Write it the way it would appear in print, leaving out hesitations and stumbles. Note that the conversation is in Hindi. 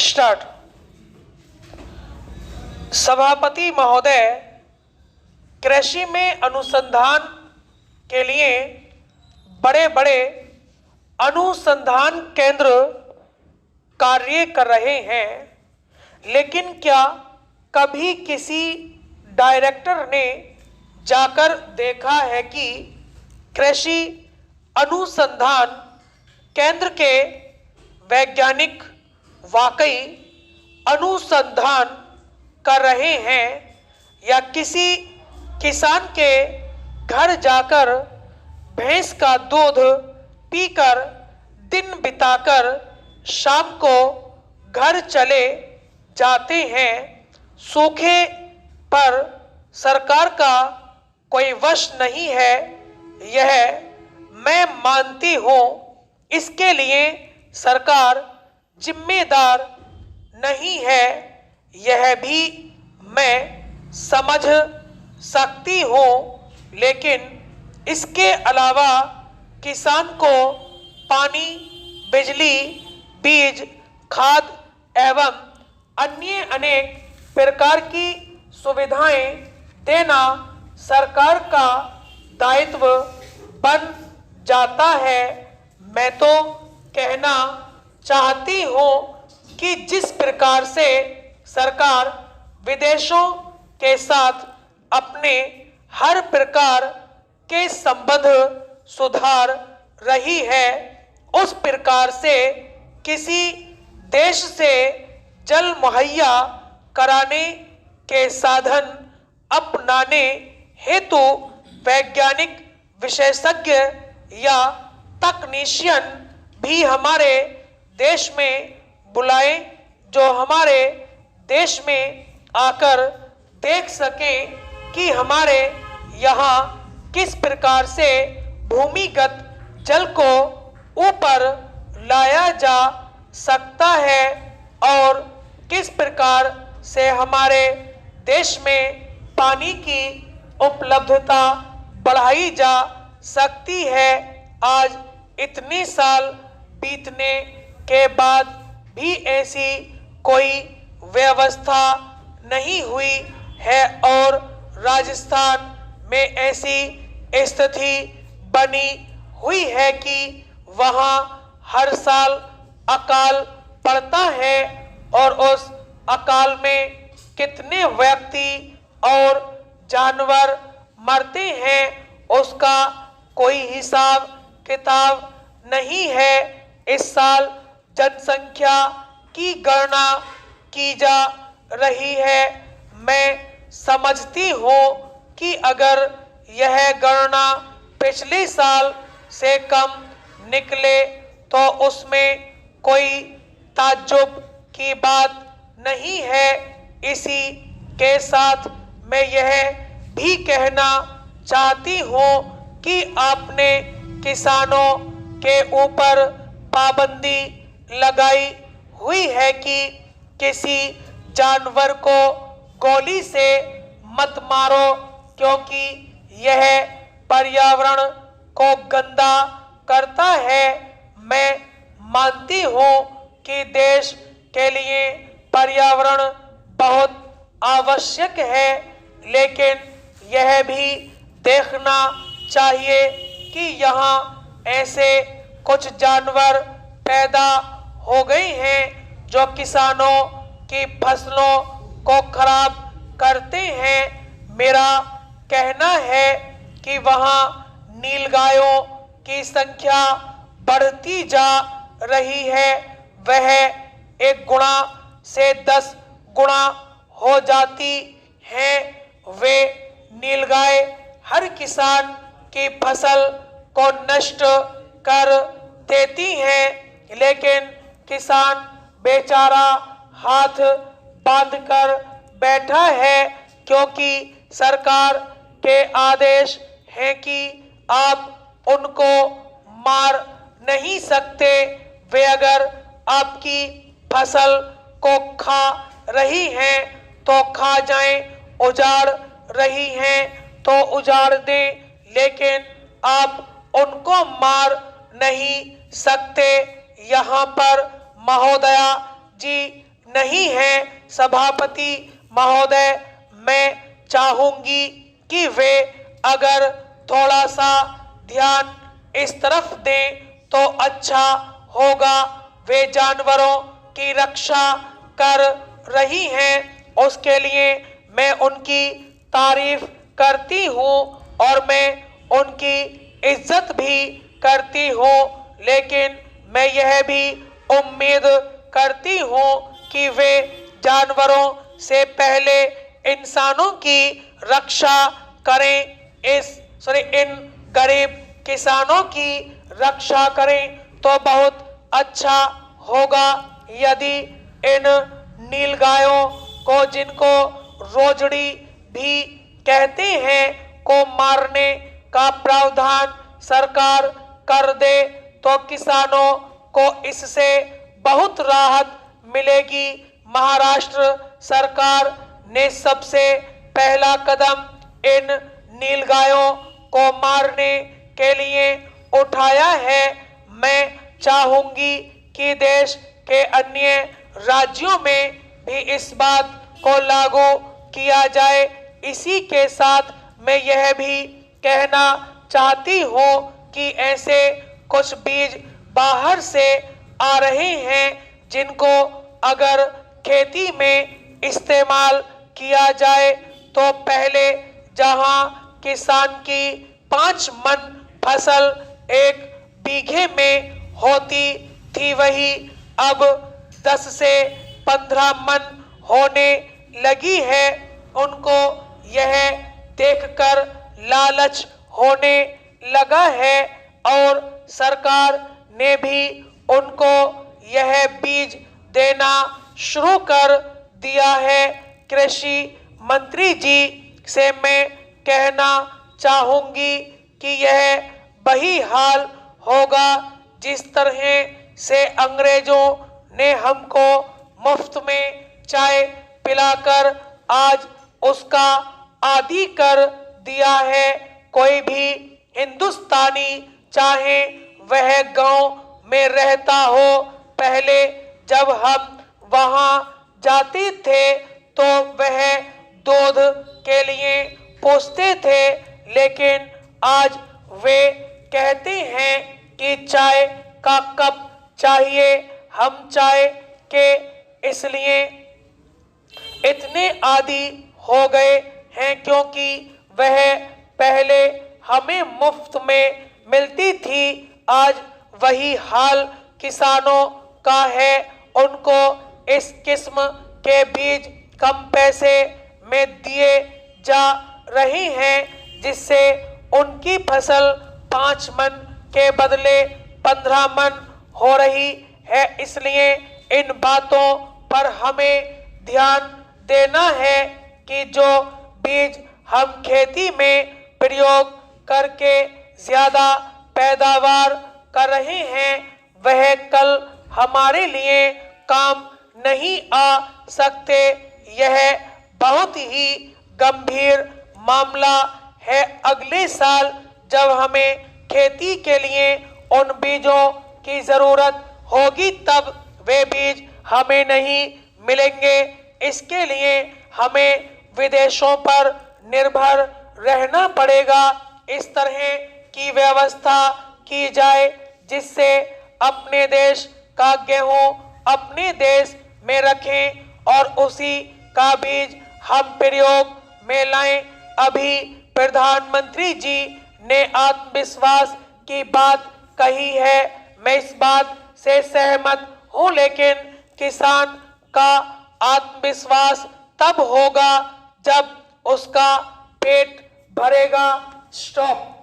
स्टार्ट। सभापति महोदय, कृषि में अनुसंधान के लिए बड़े बड़े अनुसंधान केंद्र कार्य कर रहे हैं, लेकिन क्या कभी किसी डायरेक्टर ने जाकर देखा है कि कृषि अनुसंधान केंद्र के वैज्ञानिक वाकई अनुसंधान कर रहे हैं या किसी किसान के घर जाकर भैंस का दूध पीकर दिन बिताकर शाम को घर चले जाते हैं। सूखे पर सरकार का कोई वश नहीं है, यह मैं मानती हूँ। इसके लिए सरकार जिम्मेदार नहीं है, यह भी मैं समझ सकती हूँ, लेकिन इसके अलावा किसान को पानी, बिजली, बीज, खाद एवं अन्य अनेक प्रकार की सुविधाएं देना सरकार का दायित्व बन जाता है। मैं तो कहना चाहती हूँ कि जिस प्रकार से सरकार विदेशों के साथ अपने हर प्रकार के संबंध सुधार रही है, उस प्रकार से किसी देश से जल मुहैया कराने के साधन अपनाने हेतु वैज्ञानिक विशेषज्ञ या तकनीशियन भी हमारे देश में बुलाए, जो हमारे देश में आकर देख सकें कि हमारे यहाँ किस प्रकार से भूमिगत जल को ऊपर लाया जा सकता है और किस प्रकार से हमारे देश में पानी की उपलब्धता बढ़ाई जा सकती है। आज इतने साल बीतने के बाद भी ऐसी कोई व्यवस्था नहीं हुई है और राजस्थान में ऐसी स्थिति बनी हुई है कि वहाँ हर साल अकाल पड़ता है और उस अकाल में कितने व्यक्ति और जानवर मरते हैं, उसका कोई हिसाब किताब नहीं है। इस साल जनसंख्या की गणना की जा रही है। मैं समझती हूँ कि अगर यह गणना पिछले साल से कम निकले तो उसमें कोई ताज्जुब की बात नहीं है। इसी के साथ मैं यह भी कहना चाहती हूँ कि आपने किसानों के ऊपर पाबंदी लगाई हुई है कि किसी जानवर को गोली से मत मारो, क्योंकि यह पर्यावरण को गंदा करता है। मैं मानती हूँ कि देश के लिए पर्यावरण बहुत आवश्यक है, लेकिन यह भी देखना चाहिए कि यहाँ ऐसे कुछ जानवर पैदा हो गए हैं जो किसानों की फसलों को खराब करते हैं। मेरा कहना है कि वहाँ नीलगायों की संख्या बढ़ती जा रही है, वह 1 गुना से 10 गुना हो जाती है। वे नीलगाय हर किसान की फसल को नष्ट कर देती हैं, लेकिन किसान बेचारा हाथ बांधकर बैठा है, क्योंकि सरकार के आदेश हैं कि आप उनको मार नहीं सकते। वे अगर आपकी फसल को खा रही हैं तो खा जाएं, उजाड़ रही हैं तो उजाड़ दें, लेकिन आप उनको मार नहीं सकते। यहाँ पर महोदया जी नहीं है सभापति महोदय। मैं चाहूंगी कि वे अगर थोड़ा सा ध्यान इस तरफ दें तो अच्छा होगा। वे जानवरों की रक्षा कर रही हैं, उसके लिए मैं उनकी तारीफ करती हूँ और मैं उनकी इज्जत भी करती हूँ, लेकिन मैं यह भी उम्मीद करती हूँ कि वे जानवरों से पहले इंसानों की रक्षा करें। इन गरीब किसानों की रक्षा करें तो बहुत अच्छा होगा। यदि इन नीलगायों को, जिनको रोजड़ी भी कहते हैं, को मारने का प्रावधान सरकार कर दे तो किसानों को इससे बहुत राहत मिलेगी। महाराष्ट्र सरकार ने सबसे पहला कदम इन नीलगायों को मारने के लिए उठाया है। मैं चाहूंगी कि देश के अन्य राज्यों में भी इस बात को लागू किया जाए। इसी के साथ मैं यह भी कहना चाहती हूँ कि ऐसे कुछ बीज बाहर से आ रहे हैं जिनको अगर खेती में इस्तेमाल किया जाए तो पहले जहां किसान की 5 मन फसल एक बीघे में होती थी, वही अब 10 से 15 मन होने लगी है। उनको यह देखकर लालच होने लगा है और सरकार ने भी उनको यह बीज देना शुरू कर दिया है। कृषि मंत्री जी से मैं कहना चाहूंगी कि यह वही हाल होगा जिस तरह से अंग्रेजों ने हमको मुफ्त में चाय पिलाकर आज उसका आदी कर दिया है। कोई भी हिंदुस्तानी, चाहे वह गांव में रहता हो, पहले जब हम वहां जाते थे तो वह दूध के लिए पूछते थे, लेकिन आज वे कहते हैं कि चाय का कप चाहिए। हम चाय के इसलिए इतने आदी हो गए हैं क्योंकि वह पहले हमें मुफ्त में मिलती थी। आज वही हाल किसानों का है। उनको इस किस्म के बीज कम पैसे में दिए जा रहे हैं जिससे उनकी फसल 5 मन के बदले 15 मन हो रही है। इसलिए इन बातों पर हमें ध्यान देना है कि जो बीज हम खेती में प्रयोग करके ज्यादा पैदावार कर रहे हैं वह कल हमारे लिए काम नहीं आ सकते। यह बहुत ही गंभीर मामला है। अगले साल जब हमें खेती के लिए उन बीजों की जरूरत होगी तब वे बीज हमें नहीं मिलेंगे। इसके लिए हमें विदेशों पर निर्भर रहना पड़ेगा। इस तरह की व्यवस्था की जाए जिससे अपने देश का गेहूं अपने देश में रखें और उसी का बीज हम प्रयोग में लाएं। अभी प्रधानमंत्री जी ने आत्मविश्वास की बात कही है, मैं इस बात से सहमत हूं, लेकिन किसान का आत्मविश्वास तब होगा जब उसका पेट भरेगा। स्टॉप।